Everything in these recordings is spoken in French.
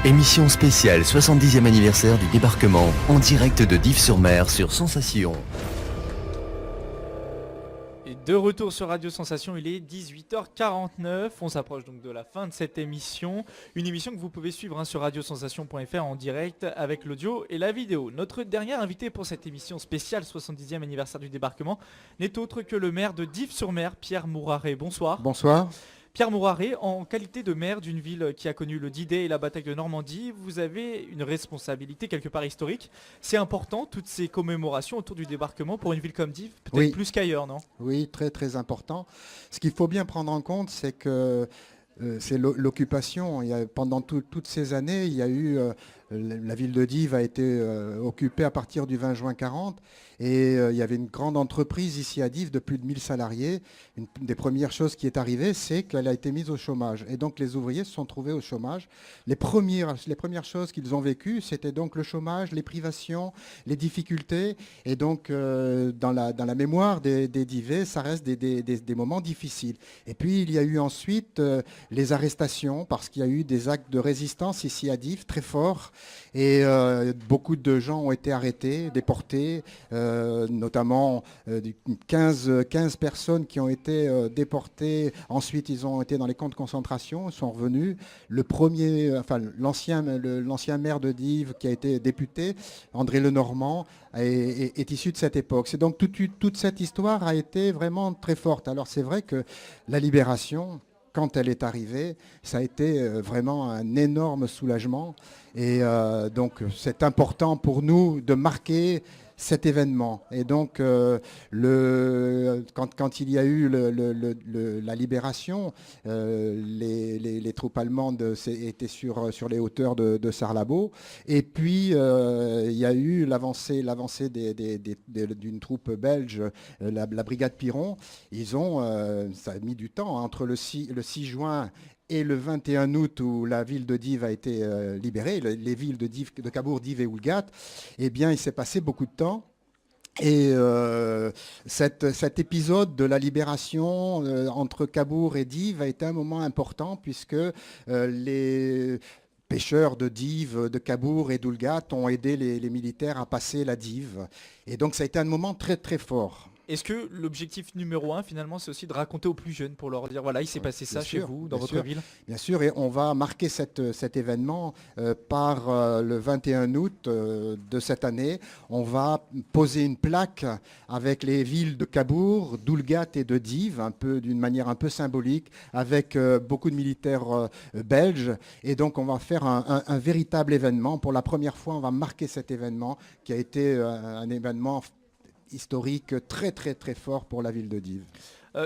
Émission spéciale 70e anniversaire du débarquement en direct de Dives-sur-Mer sur Sensation. Et de retour sur Radio Sensation, il est 18h49. On s'approche donc de la fin de cette émission. Une émission que vous pouvez suivre sur radiosensation.fr en direct avec l'audio et la vidéo. Notre dernier invité pour cette émission spéciale 70e anniversaire du débarquement n'est autre que le maire de Dives-sur-Mer, Pierre Mouraret. Bonsoir. Bonsoir. Pierre Mouraret, en qualité de maire d'une ville qui a connu le D-Day et la bataille de Normandie, vous avez une responsabilité quelque part historique. C'est important, toutes ces commémorations autour du débarquement pour une ville comme Dives, peut-être plus qu'ailleurs, non ? Oui, très très important. Ce qu'il faut bien prendre en compte, c'est que c'est l'occupation. Pendant toutes ces années, il y a eu... la ville de Dives a été occupée à partir du 20 juin 40 et il y avait une grande entreprise ici à Dives de plus de 1000 salariés. Une des premières choses qui est arrivée, c'est qu'elle a été mise au chômage. Et donc les ouvriers se sont trouvés au chômage. Les premières choses qu'ils ont vécues, c'était donc le chômage, les privations, les difficultés. Et donc dans la mémoire des Divais, ça reste des moments difficiles. Et puis il y a eu ensuite les arrestations, parce qu'il y a eu des actes de résistance ici à Dives très forts. Et beaucoup de gens ont été arrêtés, déportés, notamment 15 personnes qui ont été déportées. Ensuite, ils ont été dans les camps de concentration, ils sont revenus. L'ancien maire de Dives, qui a été député, André Lenormand, est issu de cette époque. C'est donc toute cette histoire a été vraiment très forte. Alors c'est vrai que la libération, quand elle est arrivée, ça a été vraiment un énorme soulagement. Et donc, c'est important pour nous de marquer cet événement. Et donc, quand il y a eu la libération, les troupes allemandes étaient sur les hauteurs de Sarlabo. Et puis, il y a eu l'avancée d'une troupe belge, la brigade Piron. Ça a mis du temps, entre le 6 juin et le 21 août, où la ville de Dives a été libérée, les villes de Dives, de Cabourg, Dives et Oulgat, eh bien, il s'est passé beaucoup de temps. Et cet épisode de la libération entre Cabourg et Dives a été un moment important, puisque les pêcheurs de Dives, de Cabourg et d'Oulgat ont aidé les militaires à passer la Dive. Et donc, ça a été un moment très, très fort. Est-ce que l'objectif numéro 1, finalement, c'est aussi de raconter aux plus jeunes pour leur dire, voilà, il s'est passé ça chez vous, dans votre ville ? Bien sûr, et on va marquer cet événement par le 21 août de cette année. On va poser une plaque avec les villes de Cabourg, d'Oulgat et de Dives, d'une manière un peu symbolique, avec beaucoup de militaires belges. Et donc, on va faire un véritable événement. Pour la première fois, on va marquer cet événement qui a été un événement historique très très très fort pour la ville de Dives.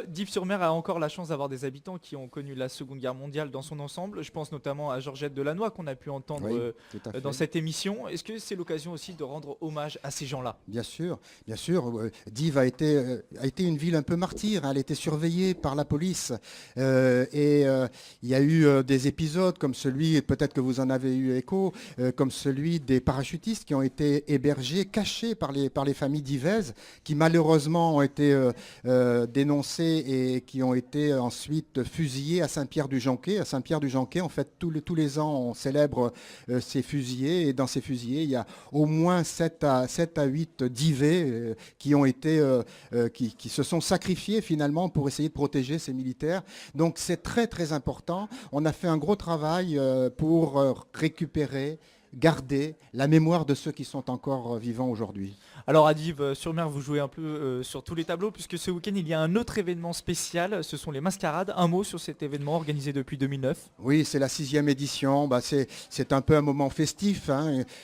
Dives-sur-Mer a encore la chance d'avoir des habitants qui ont connu la Seconde Guerre mondiale dans son ensemble. Je pense notamment à Georgette Delannoy qu'on a pu entendre dans cette émission. Est-ce que c'est l'occasion aussi de rendre hommage à ces gens-là ? Bien sûr. Dives a été une ville un peu martyre. Elle a été surveillée par la police. Il y a eu des épisodes comme celui, peut-être que vous en avez eu écho, comme celui des parachutistes qui ont été hébergés, cachés par les familles divaises, qui malheureusement ont été dénoncés et qui ont été ensuite fusillés à Saint-Pierre-du-Jonquet. À Saint-Pierre-du-Jonquet, en fait, tous les ans, on célèbre ces fusillés. Et dans ces fusillés, il y a au moins 7 à 8 divés qui se sont sacrifiés finalement pour essayer de protéger ces militaires. Donc c'est très très important. On a fait un gros travail pour récupérer, garder la mémoire de ceux qui sont encore vivants aujourd'hui. Alors à Dives-sur-Mer, vous jouez un peu sur tous les tableaux, puisque ce week-end, il y a un autre événement spécial, ce sont les mascarades. Un mot sur cet événement organisé depuis 2009 ? Oui, c'est la 6e édition. C'est un peu un moment festif.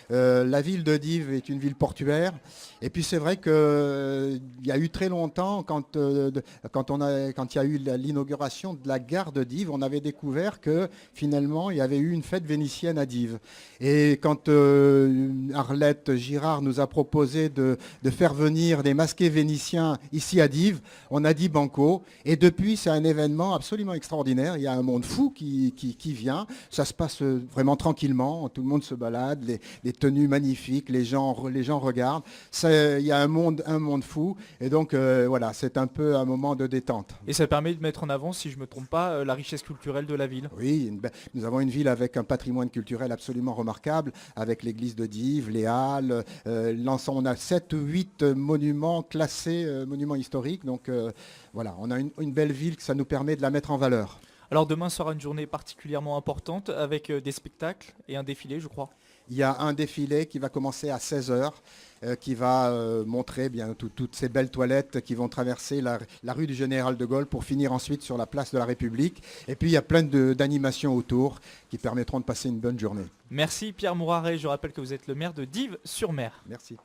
La ville de Dives est une ville portuaire. Et puis c'est vrai qu'il y a eu très longtemps, quand il y a eu l'inauguration de la gare de Dives, on avait découvert que finalement, il y avait eu une fête vénitienne à Dives. Et quand Arlette Girard nous a proposé de de faire venir des masqués vénitiens ici à Dives. On a dit banco. Et depuis, c'est un événement absolument extraordinaire. Il y a un monde fou qui vient. Ça se passe vraiment tranquillement. Tout le monde se balade, les tenues magnifiques, les gens regardent. Il y a un monde fou. Et donc, voilà, c'est un peu un moment de détente. Et ça permet de mettre en avant, si je ne me trompe pas, la richesse culturelle de la ville. Oui, nous avons une ville avec un patrimoine culturel absolument remarquable, avec l'église de Dives, les halles, l'ensemble. On a 7 ou 8 monuments classés, monuments historiques. Donc voilà, on a une belle ville que ça nous permet de la mettre en valeur. Alors demain sera une journée particulièrement importante avec des spectacles et un défilé, je crois. Il y a un défilé qui va commencer à 16 heures, qui va montrer bien toutes ces belles toilettes qui vont traverser la rue du Général de Gaulle pour finir ensuite sur la place de la République. Et puis il y a plein d'animations autour qui permettront de passer une bonne journée. Merci Pierre Mouraret, je rappelle que vous êtes le maire de Dives-sur-Mer. Merci.